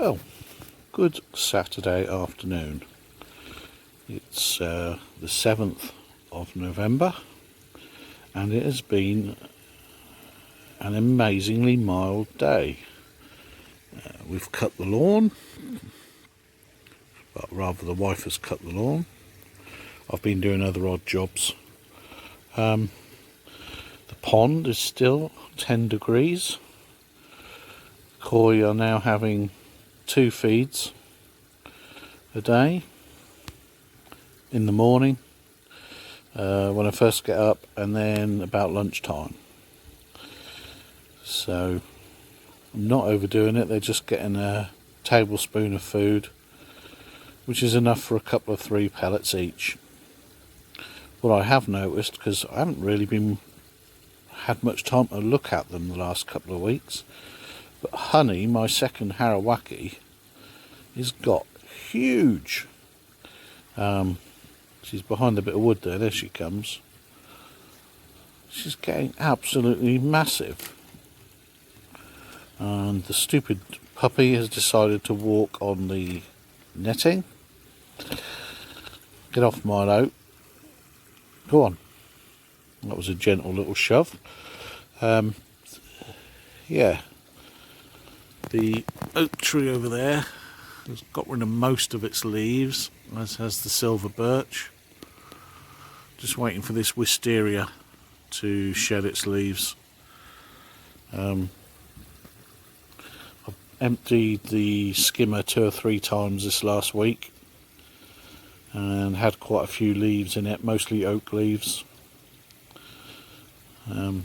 Well, good Saturday afternoon. It's the 7th of November and it has been an amazingly mild day. We've cut the lawn, but rather the wife has cut the lawn. I've been doing other odd jobs. The pond is still 10 degrees. Koi are now having 2 feeds a day, in the morning when I first get up, and then about lunchtime. So I'm not overdoing it. They're just getting a tablespoon of food, which is enough for a couple of 3 pellets each. What I have noticed, because I haven't really had much time to look at them the last couple of weeks, but Honey, my second Harawaki, has got huge. She's behind a bit of wood there. There she comes. She's getting absolutely massive. And the stupid puppy has decided to walk on the netting. Get off, Milo. Go on. That was a gentle little shove. Yeah. The oak tree over there has got rid of most of its leaves, as has the silver birch. Just waiting for this wisteria to shed its leaves. I've emptied the skimmer 2 or 3 times this last week and had quite a few leaves in it, mostly oak leaves. The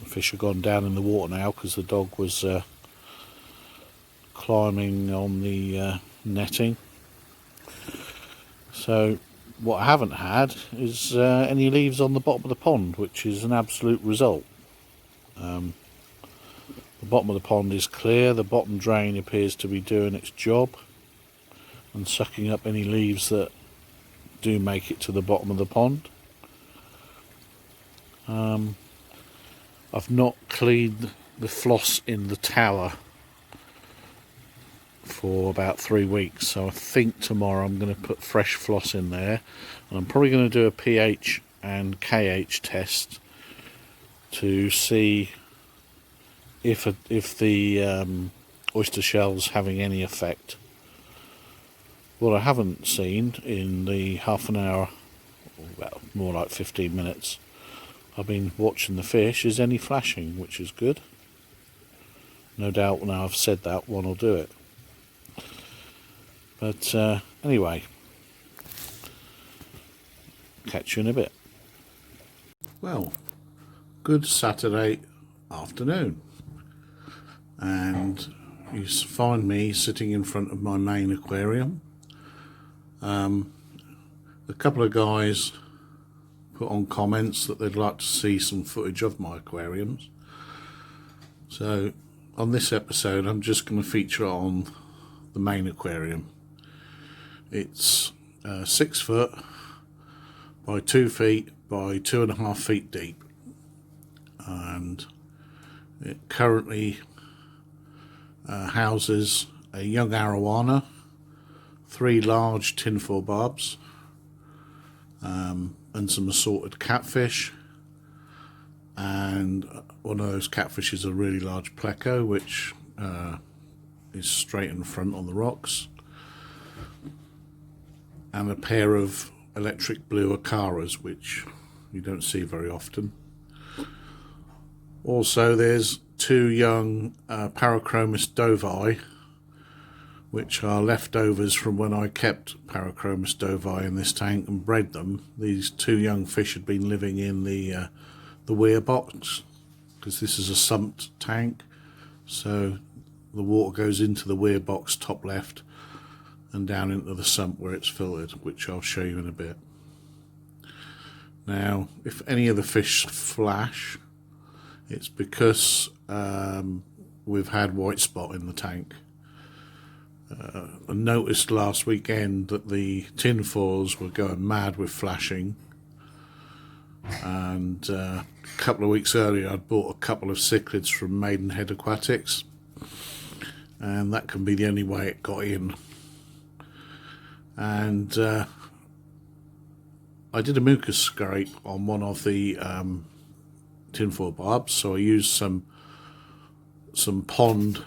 fish have gone down in the water now because the dog was climbing on the netting. So what I haven't had is any leaves on the bottom of the pond, which is an absolute result. The bottom of the pond is clear. The bottom drain appears to be doing its job and sucking up any leaves that do make it to the bottom of the pond. I've not cleaned the floss in the tower for about 3 weeks, so I think tomorrow I'm going to put fresh floss in there, and I'm probably going to do a pH and KH test to see if the oyster shell's having any effect. What I haven't seen in the half an hour, well, more like 15 minutes I've been watching the fish, is any flashing, which is good. No doubt now I've said that, one will do it. But anyway, catch you in a bit. Well, good Saturday afternoon, and you find me sitting in front of my main aquarium. A couple of guys put on comments that they'd like to see some footage of my aquariums, so on this episode I'm just going to feature on the main aquarium. It's 6 foot by 2 feet by 2.5 feet deep, and it currently houses a young arowana, 3 large tinfoil barbs, and some assorted catfish, and one of those catfish is a really large pleco, which is straight in front on the rocks, and a pair of electric blue acaras, which you don't see very often. Also there's 2 young Parachromis dovi, which are leftovers from when I kept Parachromis dovi in this tank and bred them. These 2 young fish had been living in the weir box, because this is a Sump tank, so the water goes into the weir box top left and down into the sump where it's filtered, which I'll show you in a bit. Now, if any of the fish flash, it's because we've had white spot in the tank. I noticed last weekend that the tinfoils were going mad with flashing, and a couple of weeks earlier I'd bought a couple of cichlids from Maidenhead Aquatics, and that can be the only way it got in. And I did a mucus scrape on one of the tinfoil barbs, so I used some pond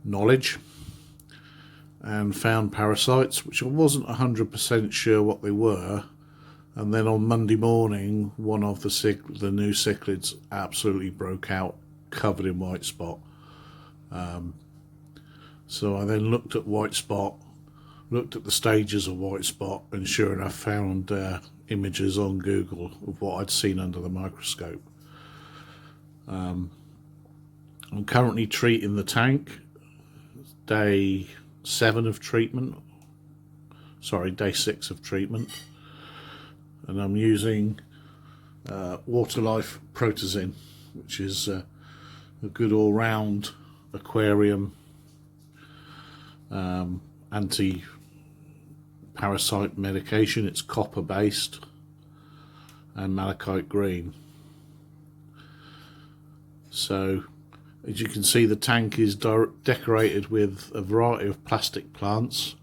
knowledge and found parasites, which I wasn't 100% sure what they were. And then on Monday morning, one of the new cichlids absolutely broke out, covered in white spot. So I then looked at white spot, looked at the stages of white spot, and sure enough found images on Google of what I'd seen under the microscope. I'm currently treating the tank. Day 6 of treatment, and I'm using Waterlife Protozin, which is a good all-round aquarium anti-parasite medication. It's copper based and malachite green. So as you can see, the tank is decorated with a variety of plastic plants.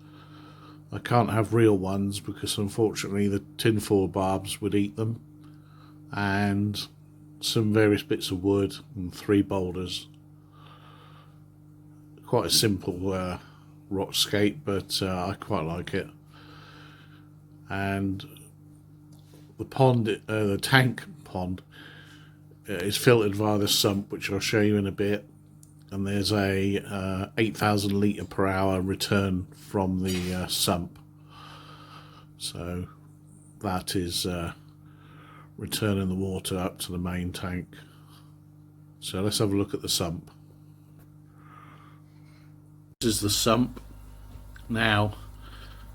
I can't have real ones because unfortunately the tinfoil barbs would eat them, and some various bits of wood and 3 boulders. Quite a simple rockscape, but I quite like it. And the tank pond is filtered via the sump, which I'll show you in a bit, and there's a 8,000 litre per hour return from the sump, so that is returning the water up to the main tank. So let's have a look at the sump. This is the sump. Now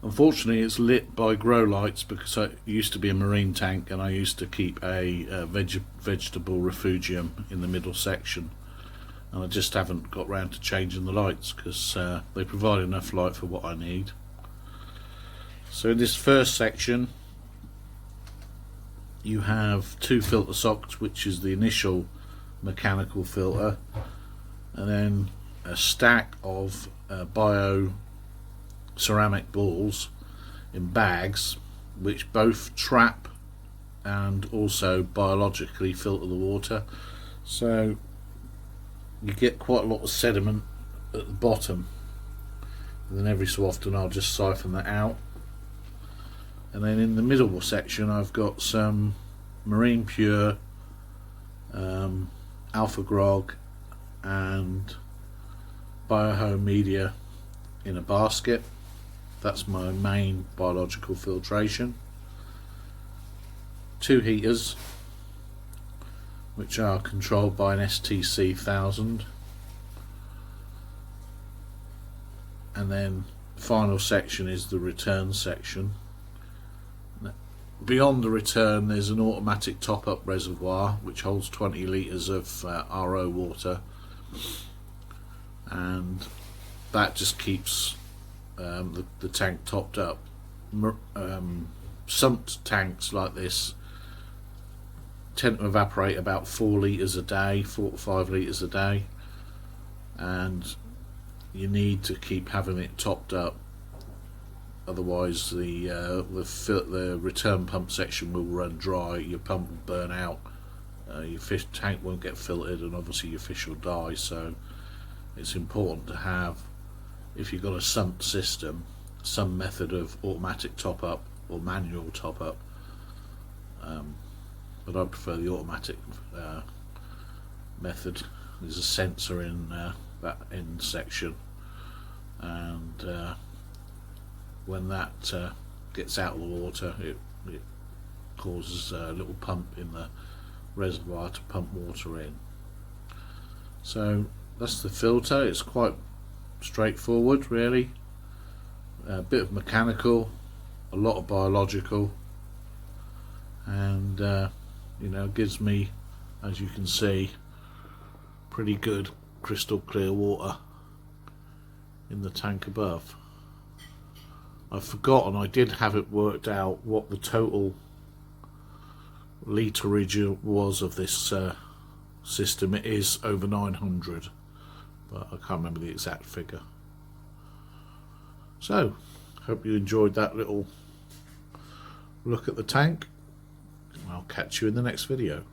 unfortunately it's lit by grow lights because it used to be a marine tank, and I used to keep a vegetable refugium in the middle section, and I just haven't got round to changing the lights because they provide enough light for what I need. So in this first section you have 2 filter sockets, which is the initial mechanical filter, and then a stack of bio ceramic balls in bags, which both trap and also biologically filter the water. So you get quite a lot of sediment at the bottom, and then every so often I'll just siphon that out. And then in the middle section I've got some Marine Pure, Alpha Grog and Biohome media in a basket. That's my main biological filtration. 2 heaters, which are controlled by an STC 1000, and then the final section is the return section. Beyond the return there's an automatic top-up reservoir which holds 20 litres of RO water, and that just keeps the tank topped up. Sumped tanks like this tend to evaporate about 4 litres a day, 4 to 5 litres a day, and you need to keep having it topped up, otherwise the return pump section will run dry, your pump will burn out, your fish tank won't get filtered, and obviously your fish will die. So it's important to have, if you've got a sump system, some method of automatic top up or manual top up, but I prefer the automatic method. There's a sensor in that end section, and when that gets out of the water, it causes a little pump in the reservoir to pump water in. So that's the filter. It's quite straightforward really, a bit of mechanical, a lot of biological, and gives me, as you can see, pretty good crystal clear water in the tank above. I've forgotten, I did have it worked out what the total literage was of this system it is over 900, but I can't remember the exact figure. So hope you enjoyed that little look at the tank. I'll catch you in the next video.